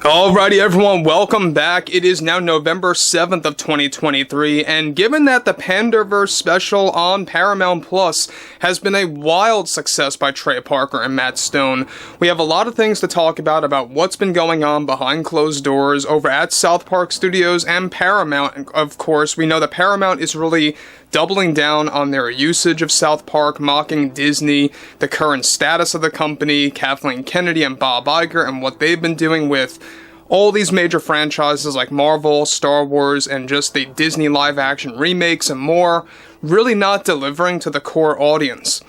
Alrighty everyone, welcome back. It is now November 7th of 2023, and given that the Panderverse special on Paramount Plus has been a wild success by Trey Parker and Matt Stone, we have a lot of things to talk about what's been going on behind closed doors over at South Park Studios and Paramount. And of course, we know that Paramount is really doubling down on their usage of South Park, mocking Disney, the current status of the company, Kathleen Kennedy and Bob Iger, and what they've been doing with all these major franchises like Marvel, Star Wars, and just the Disney live-action remakes and more, really not delivering to the core audience.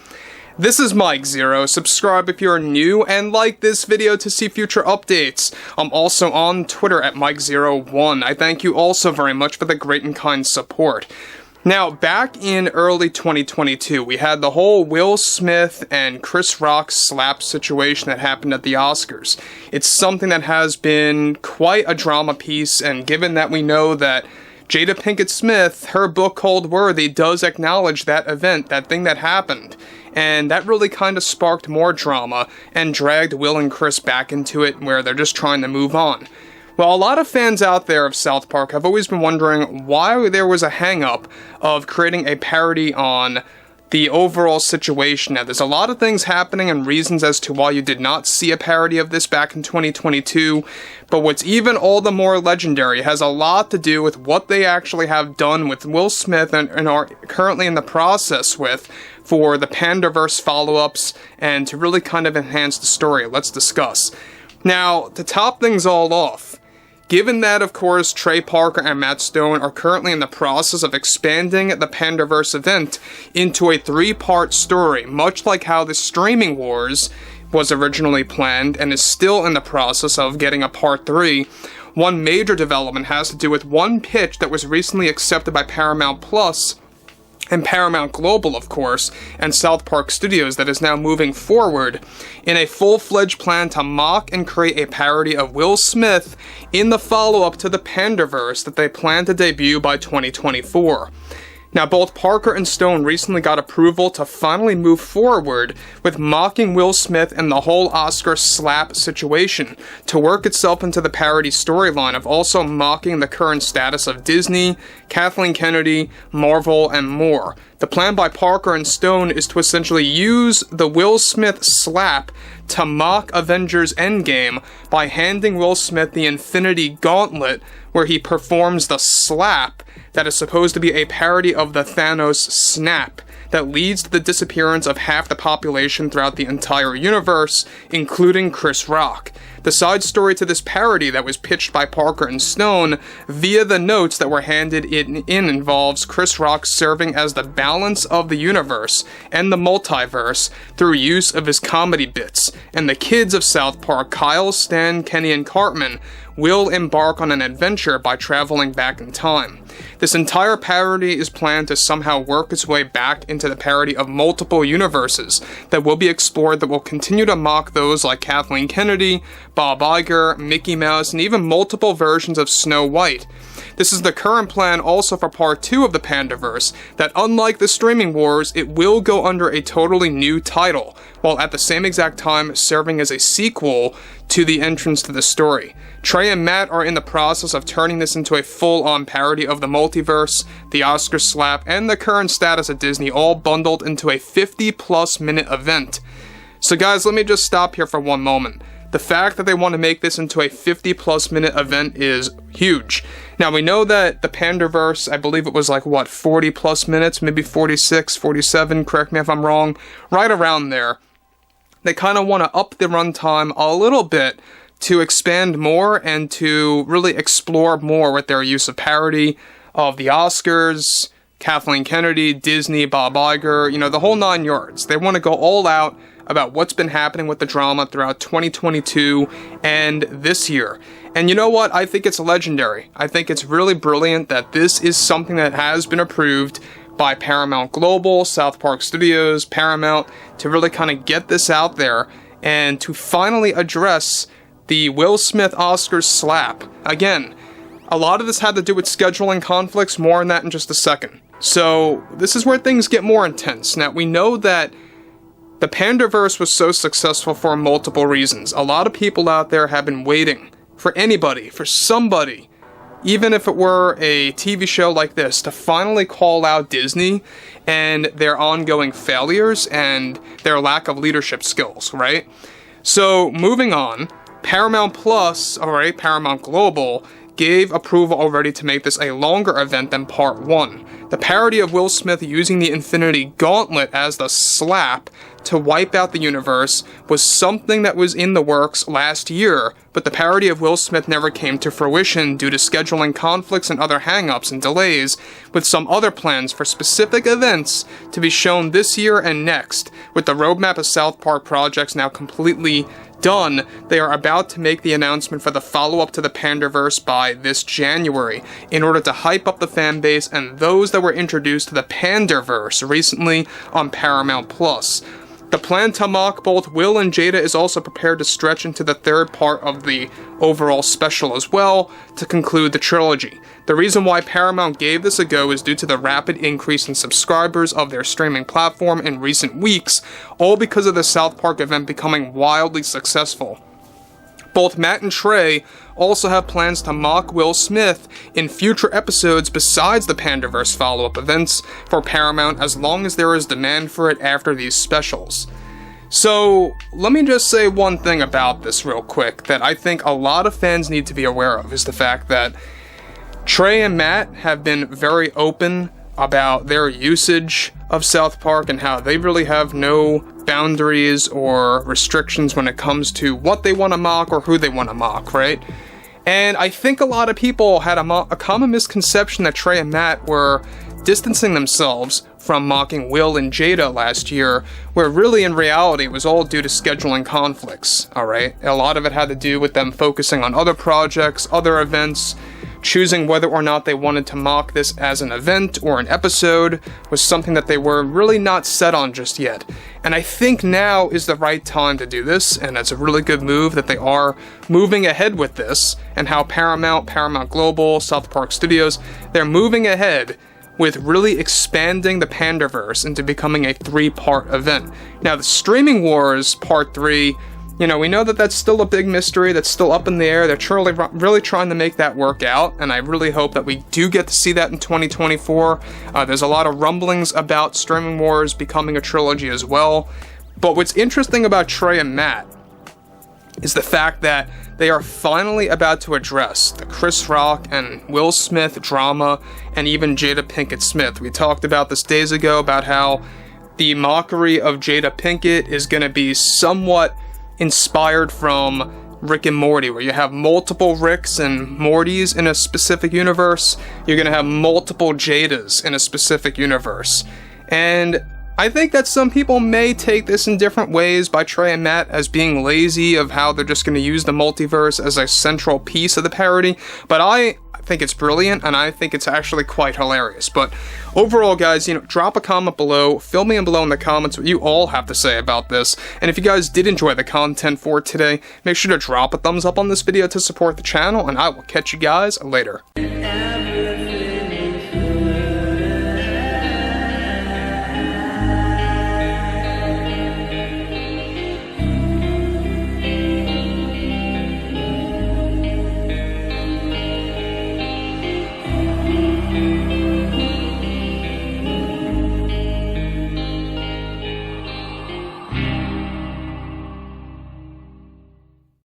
This is Mike Zero. Subscribe if you're new, and like this video to see future updates. I'm also on Twitter at Mike01. I thank you also very much for the great and kind support. Now, back in early 2022, we had the whole Will Smith and Chris Rock slap situation that happened at the Oscars. It's something that has been quite a drama piece, and given that we know that Jada Pinkett Smith, her book Cold Worthy, does acknowledge that event, that thing that happened, and that really kind of sparked more drama and dragged Will and Chris back into it where they're just trying to move on. Well, a lot of fans out there of South Park have always been wondering why there was a hang-up of creating a parody on the overall situation. Now, there's a lot of things happening and reasons as to why you did not see a parody of this back in 2022, but what's even all the more legendary has a lot to do with what they actually have done with Will Smith and are currently in the process with for the Panderverse follow-ups and to really kind of enhance the story. Let's discuss. Now, to top things all off, given that, of course, Trey Parker and Matt Stone are currently in the process of expanding the Panderverse event into a 3-part story, much like how the Streaming Wars was originally planned and is still in the process of getting a Part 3, one major development has to do with one pitch that was recently accepted by Paramount Plus and Paramount Global, of course, and South Park Studios that is now moving forward in a full-fledged plan to mock and create a parody of Will Smith in the follow-up to the Panderverse that they plan to debut by 2024. Now, both Parker and Stone recently got approval to finally move forward with mocking Will Smith and the whole Oscar slap situation to work itself into the parody storyline of also mocking the current status of Disney, Kathleen Kennedy, Marvel, and more. The plan by Parker and Stone is to essentially use the Will Smith slap to mock Avengers Endgame by handing Will Smith the Infinity Gauntlet, where he performs the slap that is supposed to be a parody of the Thanos snap that leads to the disappearance of half the population throughout the entire universe, including Chris Rock. The side story to this parody that was pitched by Parker and Stone via the notes that were handed in involves Chris Rock serving as the balance of the universe and the multiverse through use of his comedy bits, and the kids of South Park, Kyle, Stan, Kenny, and Cartman, will embark on an adventure by traveling back in time. This entire parody is planned to somehow work its way back into the parody of multiple universes that will be explored that will continue to mock those like Kathleen Kennedy, Bob Iger, Mickey Mouse, and even multiple versions of Snow White. This is the current plan also for Part 2 of the Panderverse, that unlike the Streaming Wars, it will go under a totally new title, while at the same exact time serving as a sequel to the entrance to the story. Trey and Matt are in the process of turning this into a full-on parody of the multiverse, the Oscar slap, and the current status of Disney, all bundled into a 50-plus minute event. So guys, let me just stop here for one moment. The fact that they want to make this into a 50-plus minute event is huge. Now, we know that the Panderverse, I believe it was like, 40-plus minutes, maybe 46, 47, correct me if I'm wrong, right around there. They kind of want to up the runtime a little bit to expand more and to really explore more with their use of parody of the Oscars, Kathleen Kennedy, Disney, Bob Iger, the whole 9 yards. They want to go all out about what's been happening with the drama throughout 2022 and this year. And you know what? I think it's legendary. I think it's really brilliant that this is something that has been approved by Paramount Global, South Park Studios, Paramount, to really kind of get this out there and to finally address the Will Smith Oscars slap. Again, a lot of this had to do with scheduling conflicts, more on that in just a second. So, this is where things get more intense. Now, we know that the Panderverse was so successful for multiple reasons. A lot of people out there have been waiting for anybody, for somebody, even if it were a TV show like this, to finally call out Disney and their ongoing failures and their lack of leadership skills, right? So, moving on, Paramount Plus, alright, Paramount Global, gave approval already to make this a longer event than Part 1. The parody of Will Smith using the Infinity Gauntlet as the slap to wipe out the universe was something that was in the works last year, but the parody of Will Smith never came to fruition due to scheduling conflicts and other hang-ups and delays, with some other plans for specific events to be shown this year and next. With the roadmap of South Park projects now completely done, they are about to make the announcement for the follow-up to the Panderverse by this January, in order to hype up the fan base and those that were introduced to the Panderverse recently on Paramount Plus. The plan to mock both Will and Jada is also prepared to stretch into the third part of the overall special as well, to conclude the trilogy. The reason why Paramount gave this a go is due to the rapid increase in subscribers of their streaming platform in recent weeks, all because of the South Park event becoming wildly successful. Both Matt and Trey also have plans to mock Will Smith in future episodes besides the Panderverse follow-up events for Paramount, as long as there is demand for it after these specials. So, let me just say one thing about this real quick that I think a lot of fans need to be aware of, is the fact that Trey and Matt have been very open about their usage of South Park and how they really have no boundaries or restrictions when it comes to what they want to mock or who they want to mock, right? And I think a lot of people had a common misconception that Trey and Matt were distancing themselves from mocking Will and Jada last year, where really in reality it was all due to scheduling conflicts, alright? A lot of it had to do with them focusing on other projects, other events. Choosing whether or not they wanted to mock this as an event or an episode was something that they were really not set on just yet. And I think now is the right time to do this, and it's a really good move that they are moving ahead with this, and how Paramount Global, South Park Studios, they're moving ahead with really expanding the Panderverse into becoming a 3-part event. Now, the Streaming Wars Part 3, you know, we know that that's still a big mystery, that's still up in the air. They're really trying to make that work out, and I really hope that we do get to see that in 2024. There's a lot of rumblings about Streaming Wars becoming a trilogy as well. But what's interesting about Trey and Matt is the fact that they are finally about to address the Chris Rock and Will Smith drama, and even Jada Pinkett Smith. We talked about this days ago, about how the mockery of Jada Pinkett is going to be somewhat inspired from Rick and Morty, where you have multiple Ricks and Mortys in a specific universe. You're going to have multiple Jadas in a specific universe. And I think that some people may take this in different ways by Trey and Matt as being lazy of how they're just going to use the multiverse as a central piece of the parody, but I think it's brilliant, and I think it's actually quite hilarious. But overall, guys, you know, drop a comment below, fill me in below in the comments what you all have to say about this, and if you guys did enjoy the content for today, make sure to drop a thumbs up on this video to support the channel, and I will catch you guys later.